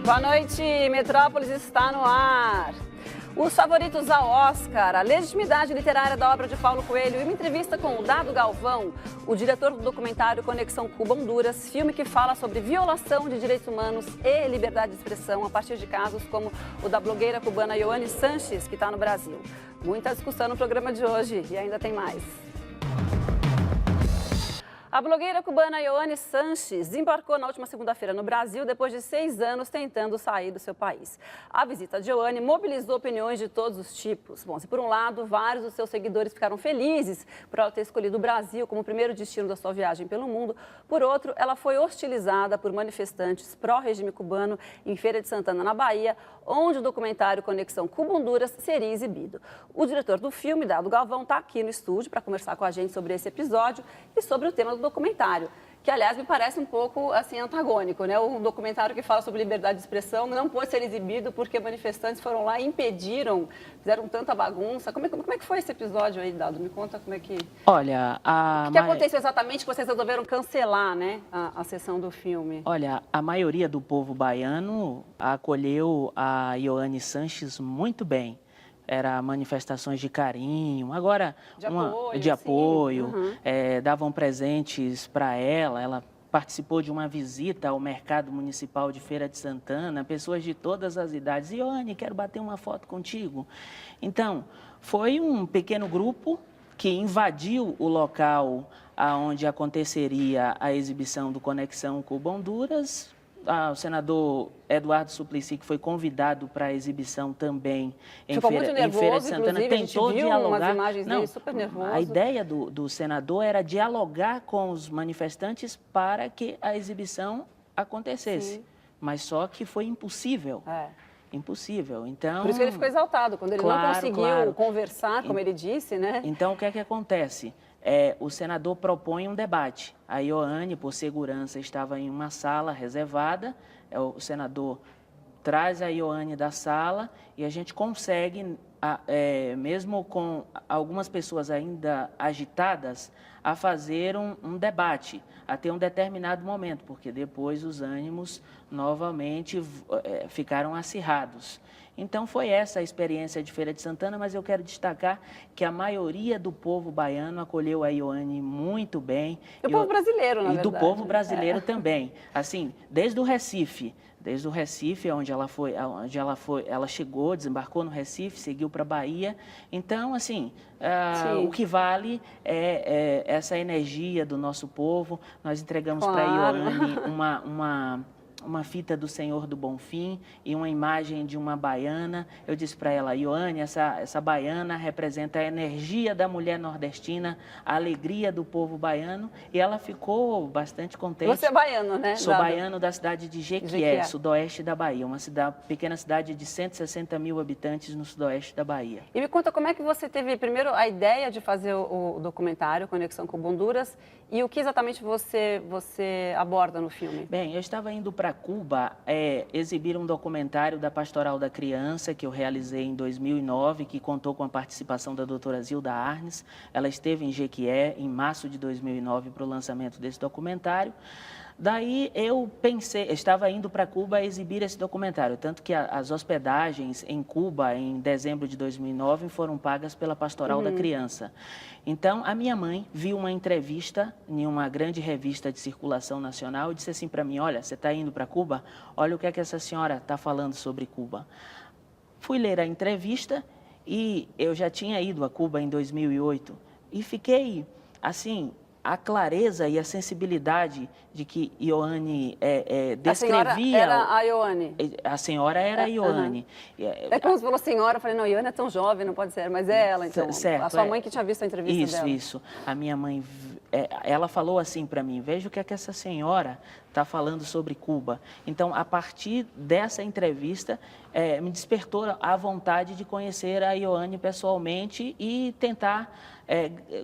Boa noite, Metrópolis está no ar. Os favoritos ao Oscar, a legitimidade literária da obra de Paulo Coelho e uma entrevista com o Dado Galvão, o diretor do documentário Conexão Cuba-Honduras, filme que fala sobre violação de direitos humanos e liberdade de expressão a partir de casos como o da blogueira cubana Yoane Sanches, que está no Brasil. Muita discussão no programa de hoje e ainda tem mais. A blogueira cubana Yoane Sanches desembarcou na última segunda-feira no Brasil depois de 6 anos tentando sair do seu país. A visita de Yoane mobilizou opiniões de todos os tipos. Bom, se por um lado, vários dos seus seguidores ficaram felizes por ela ter escolhido o Brasil como o primeiro destino da sua viagem pelo mundo, por outro, ela foi hostilizada por manifestantes pró-regime cubano em Feira de Santana, na Bahia, onde o documentário Conexão Cuba-Honduras seria exibido. O diretor do filme, Dado Galvão, está aqui no estúdio para conversar com a gente sobre esse episódio e sobre o tema do documentário, que, aliás, me parece um pouco, assim, antagônico, né? Um documentário que fala sobre liberdade de expressão não pôde ser exibido porque manifestantes foram lá e impediram, fizeram tanta bagunça. Como é que foi esse episódio aí, Dado? Me conta como é que... Olha, o que aconteceu exatamente que vocês resolveram cancelar, né, a sessão do filme? Olha, a maioria do povo baiano acolheu a Yoane Sanches muito bem. Era manifestações de carinho, agora de apoio, davam presentes para ela. Ela participou de uma visita ao mercado municipal de Feira de Santana, pessoas de todas as idades. Yoane, quero bater uma foto contigo. Então, foi um pequeno grupo que invadiu o local onde aconteceria a exibição do Conexão Cuba-Honduras. O senador Eduardo Suplicy, que foi convidado para a exibição também em Feira de Santana, tentou dialogar. Não, super nervoso. A ideia do senador era dialogar com os manifestantes para que a exibição acontecesse. Sim. Mas só que foi impossível. Impossível. Então, por isso que ele ficou exaltado, quando ele não conseguiu conversar, como ele disse, né? Então, o que é que acontece? O senador propõe um debate. A Yoane, por segurança, estava em uma sala reservada. O senador traz a Yoane da sala e a gente consegue, mesmo com algumas pessoas ainda agitadas, a fazer um debate até um determinado momento, porque depois os ânimos novamente ficaram acirrados. Então, foi essa a experiência de Feira de Santana, mas eu quero destacar que a maioria do povo baiano acolheu a Yoane muito bem. E o povo brasileiro, na verdade. E do povo brasileiro também. Assim, desde o Recife, onde ela chegou, desembarcou no Recife, seguiu para a Bahia. Então, assim, o que vale é essa energia do nosso povo. Nós entregamos para a Yoane uma fita do Senhor do Bonfim e uma imagem de uma baiana. Eu disse para ela, Yoane, essa baiana representa a energia da mulher nordestina, a alegria do povo baiano, e ela ficou bastante contente. Você é baiano, né? Sou baiano da cidade de Jequié, sudoeste da Bahia, uma pequena cidade de 160 mil habitantes no sudoeste da Bahia. E me conta como é que você teve, primeiro, a ideia de fazer o documentário Conexão Cuba-Honduras e o que exatamente você aborda no filme? Bem, eu estava indo para Cuba exibir um documentário da Pastoral da Criança que eu realizei em 2009, que contou com a participação da doutora Zilda Arnes. Ela esteve em Jequié em março de 2009 para o lançamento desse documentário. Daí eu estava indo para Cuba exibir esse documentário, tanto que as hospedagens em Cuba em dezembro de 2009 foram pagas pela Pastoral da Criança. Então, a minha mãe viu uma entrevista em uma grande revista de circulação nacional e disse assim para mim, olha, você está indo para Cuba? Olha o que é que essa senhora está falando sobre Cuba. Fui ler a entrevista e eu já tinha ido a Cuba em 2008 e fiquei, assim, a clareza e a sensibilidade de que Yoane descrevia... A senhora era a Yoane? A senhora era a Yoane. Quando você falou senhora, eu falei, não, Yoane é tão jovem, não pode ser, mas é ela, então. Certo, a sua mãe que tinha visto a entrevista dela. Isso. A minha mãe, ela falou assim para mim, veja o que é que essa senhora está falando sobre Cuba. Então, a partir dessa entrevista, me despertou a vontade de conhecer a Yoane pessoalmente e tentar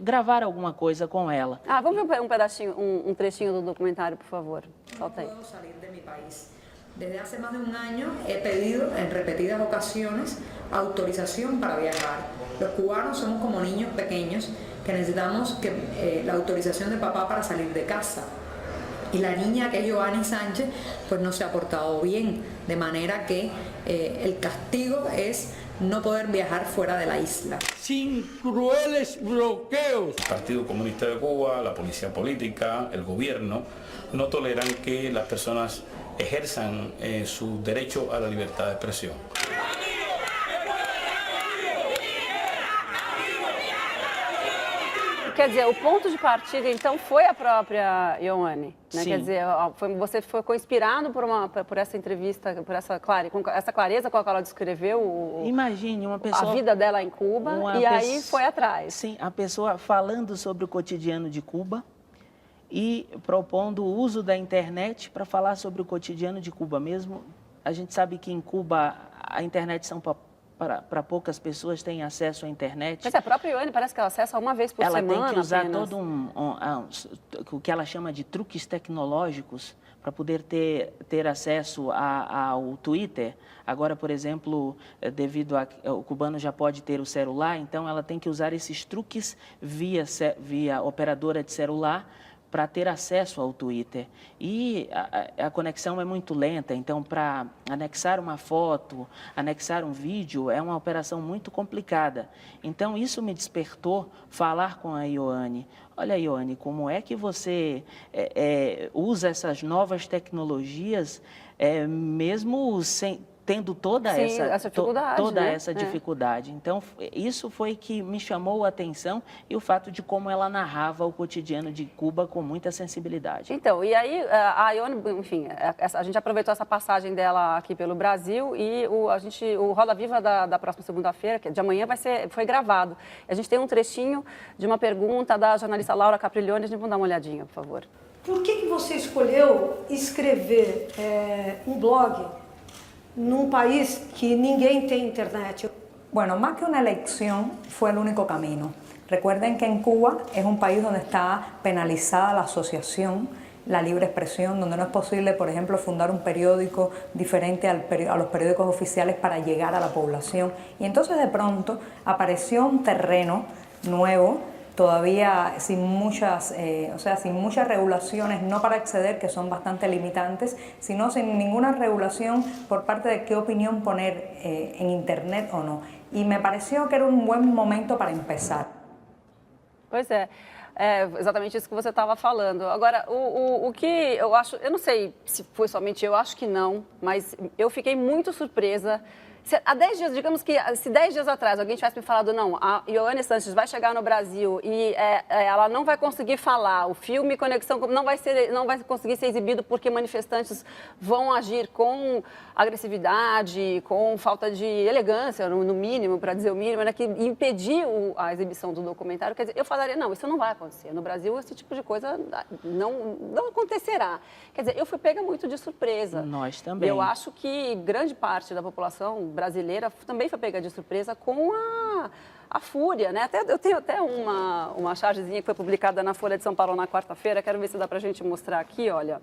gravar alguma coisa com ela. Vamos ver um trechinho do documentário, por favor. Solta aí. No puedo salir de mi país. Desde hace más de un año he pedido en repetidas ocasiones autorización para viajar. Los cubanos somos como niños pequeños que necesitamos la autorización de papá para salir de casa. Y la niña, que es Yoani Sánchez, pues no se ha portado bien, de manera que el castigo es no poder viajar fuera de la isla. Sin crueles bloqueos. El Partido Comunista de Cuba, la policía política, el gobierno, no toleran que las personas ejerzan su derecho a la libertad de expresión. Quer dizer, o ponto de partida, então, foi a própria Ioane, né? Quer dizer, você ficou inspirado por essa entrevista, por essa clareza com a qual ela descreveu Imagine uma pessoa, a vida dela em Cuba, e aí foi atrás. Sim, a pessoa falando sobre o cotidiano de Cuba e propondo o uso da internet para falar sobre o cotidiano de Cuba mesmo. A gente sabe que em Cuba a internet são para poucas pessoas têm acesso à internet. Mas a própria Ioane parece que ela acessa uma vez por semana. Ela tem que usar apenas. o que ela chama de truques tecnológicos para poder ter acesso ao Twitter. Agora, por exemplo, devido o cubano já pode ter o celular, então ela tem que usar esses truques via operadora de celular para ter acesso ao Twitter. E a conexão é muito lenta, então para anexar uma foto, anexar um vídeo, é uma operação muito complicada. Então isso me despertou falar com a Ioane. Olha, Ioane, como é que você usa essas novas tecnologias mesmo tendo toda essa dificuldade. Então, isso foi que me chamou a atenção e o fato de como ela narrava o cotidiano de Cuba com muita sensibilidade. Então, e aí a Ioane, enfim, a gente aproveitou essa passagem dela aqui pelo Brasil e o Roda Viva da próxima segunda-feira, que de amanhã foi gravado. A gente tem um trechinho de uma pergunta da jornalista Laura Capriglione, a gente vai dar uma olhadinha, por favor. Por que você escolheu escrever um blog num país que ninguém tem internet? Bueno, más que una elección, fue el único camino. Recuerden que en Cuba es un país donde está penalizada la asociación, la libre expresión, donde no es posible, por ejemplo, fundar un periódico diferente a los periódicos oficiales para llegar a la población. Y entonces de pronto apareció un terreno nuevo, todavía sin muchas regulaciones, no para acceder, que son bastante limitantes, sino sin ninguna regulación por parte de qué opinión poner en internet o no. Y me pareció que era un buen momento para empezar. Pois é, exatamente isso que você estava falando. Agora, o que eu acho, eu não sei se foi somente eu, acho que não, mas eu fiquei muito surpresa. Há 10 dias, digamos que se 10 dias atrás alguém tivesse me falado, não, a Yoani Sanches vai chegar no Brasil e ela não vai conseguir falar, o filme Conexão não vai conseguir ser exibido porque manifestantes vão agir com agressividade, com falta de elegância, no mínimo, para dizer o mínimo, né, que impedir a exibição do documentário, quer dizer, eu falaria, não, isso não vai acontecer. No Brasil, esse tipo de coisa não acontecerá. Quer dizer, eu fui pega muito de surpresa. Nós também. Eu acho que grande parte da população brasileira também foi pega de surpresa com a fúria, né? Eu tenho até uma chargezinha que foi publicada na Folha de São Paulo na quarta-feira, quero ver se dá para a gente mostrar aqui, olha.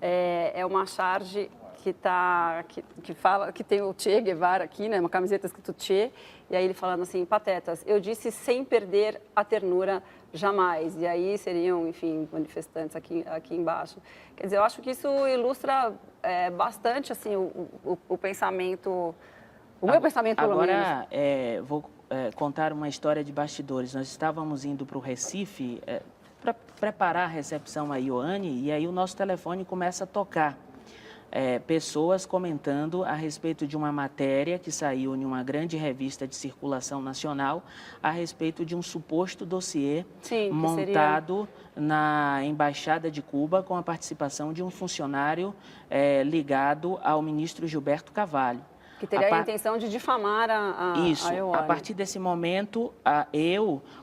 É uma charge que fala, que tem o Che Guevara aqui, né? Uma camiseta escrito Che, e aí ele falando assim, patetas, eu disse sem perder a ternura jamais. E aí seriam, enfim, manifestantes aqui embaixo. Quer dizer, eu acho que isso ilustra bastante, assim, o pensamento, o meu pensamento, pelo menos. Agora, vou contar uma história de bastidores. Nós estávamos indo para o Recife para preparar a recepção a Ioane, e aí o nosso telefone começa a tocar. Pessoas comentando a respeito de uma matéria que saiu em uma grande revista de circulação nacional a respeito de um suposto dossiê montado na Embaixada de Cuba com a participação de um funcionário ligado ao ministro Gilberto Carvalho. Que teria a intenção de difamar a Ioane. A partir desse momento,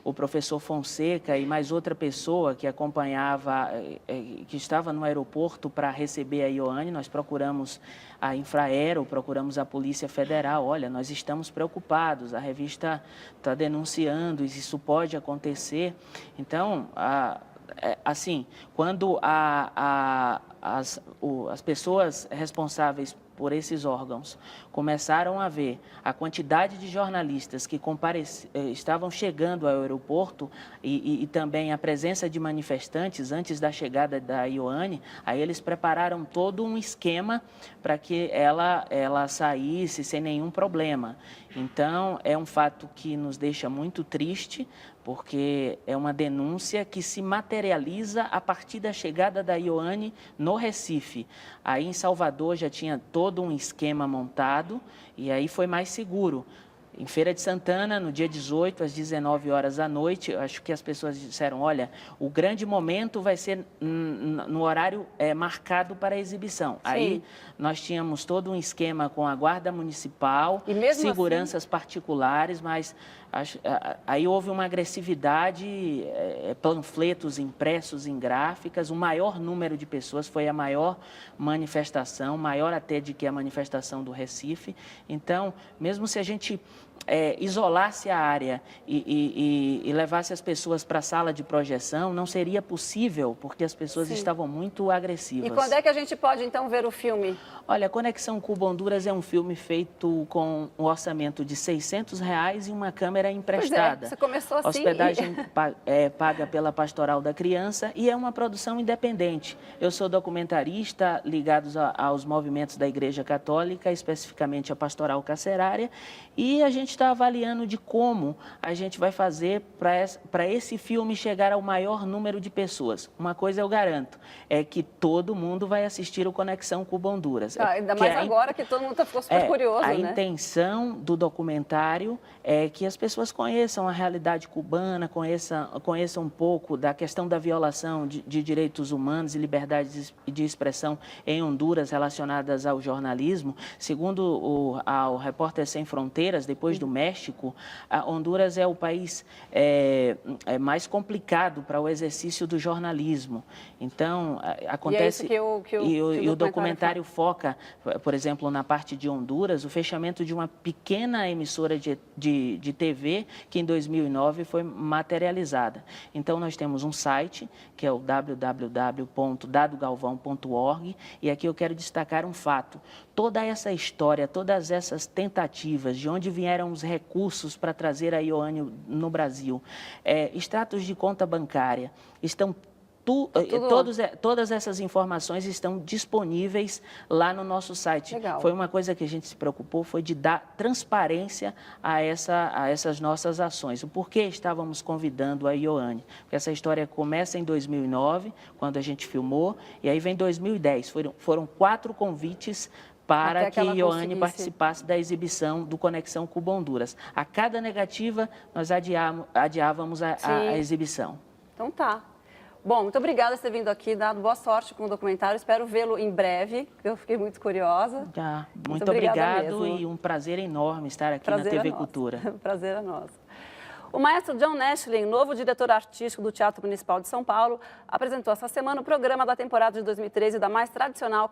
o professor Fonseca e mais outra pessoa que acompanhava, que estava no aeroporto para receber a Ioane, nós procuramos a Infraero, procuramos a Polícia Federal. Olha, nós estamos preocupados, a revista está denunciando, isso pode acontecer. Então, assim, quando as pessoas responsáveis por esses órgãos começaram a ver a quantidade de jornalistas que estavam chegando ao aeroporto e também a presença de manifestantes antes da chegada da Ioane, aí eles prepararam todo um esquema para que ela saísse sem nenhum problema. Então, é um fato que nos deixa muito triste, porque é uma denúncia que se materializa a partir da chegada da Ioane no Recife. Aí em Salvador já tinha todo um esquema montado e aí foi mais seguro. Em Feira de Santana, no dia 18, às 19 horas da noite, eu acho que as pessoas disseram, olha, o grande momento vai ser no horário marcado para a exibição. Sim. Aí nós tínhamos todo um esquema com a Guarda Municipal, seguranças particulares, mas aí houve uma agressividade, panfletos impressos em gráficas, o maior número de pessoas, foi a maior manifestação, maior até de que a manifestação do Recife. Então, mesmo se a gente isolasse a área e levasse as pessoas para a sala de projeção, não seria possível, porque as pessoas estavam muito agressivas. E quando é que a gente pode, então, ver o filme? Olha, Conexão Cuba-Honduras é um filme feito com um orçamento de R$600 e uma câmera emprestada. Pois é, você começou assim. Hospedagem paga pela Pastoral da Criança e é uma produção independente. Eu sou documentarista ligado aos movimentos da Igreja Católica, especificamente a Pastoral Carcerária, e a gente está avaliando de como a gente vai fazer para esse filme chegar ao maior número de pessoas. Uma coisa eu garanto, é que todo mundo vai assistir o Conexão Cuba-Honduras. Ainda mais agora que todo mundo ficou super curioso, A né? intenção do documentário é que as pessoas conheçam a realidade cubana, conheçam um pouco da questão da violação de direitos humanos e liberdade de expressão em Honduras relacionadas ao jornalismo. Segundo o Repórter Sem Fronteiras, depois do México, a Honduras é o país mais complicado para o exercício do jornalismo. Então, acontece... E o documentário foca, por exemplo, na parte de Honduras, o fechamento de uma pequena emissora de TV que em 2009 foi materializada. Então, nós temos um site, que é o www.dadogalvão.org, e aqui eu quero destacar um fato. Toda essa história, todas essas tentativas, de onde vieram os recursos para trazer a Ioane no Brasil, extratos de conta bancária, estão todas essas informações estão disponíveis lá no nosso site. Legal. Foi uma coisa que a gente se preocupou, foi de dar transparência a essas nossas ações. O porquê estávamos convidando a Ioane? Porque essa história começa em 2009, quando a gente filmou, e aí vem 2010. Foram 4 convites para que Ioane participasse da exibição do Conexão Cuba-Honduras. A cada negativa, nós adiávamos a exibição. Então tá. Bom, muito obrigada por ter vindo aqui, dado boa sorte com o documentário. Espero vê-lo em breve, eu fiquei muito curiosa. Muito obrigado e um prazer enorme estar aqui na TV Cultura. Prazer é nosso. O maestro John Nashlin, novo diretor artístico do Teatro Municipal de São Paulo, apresentou essa semana o programa da temporada de 2013 da mais tradicional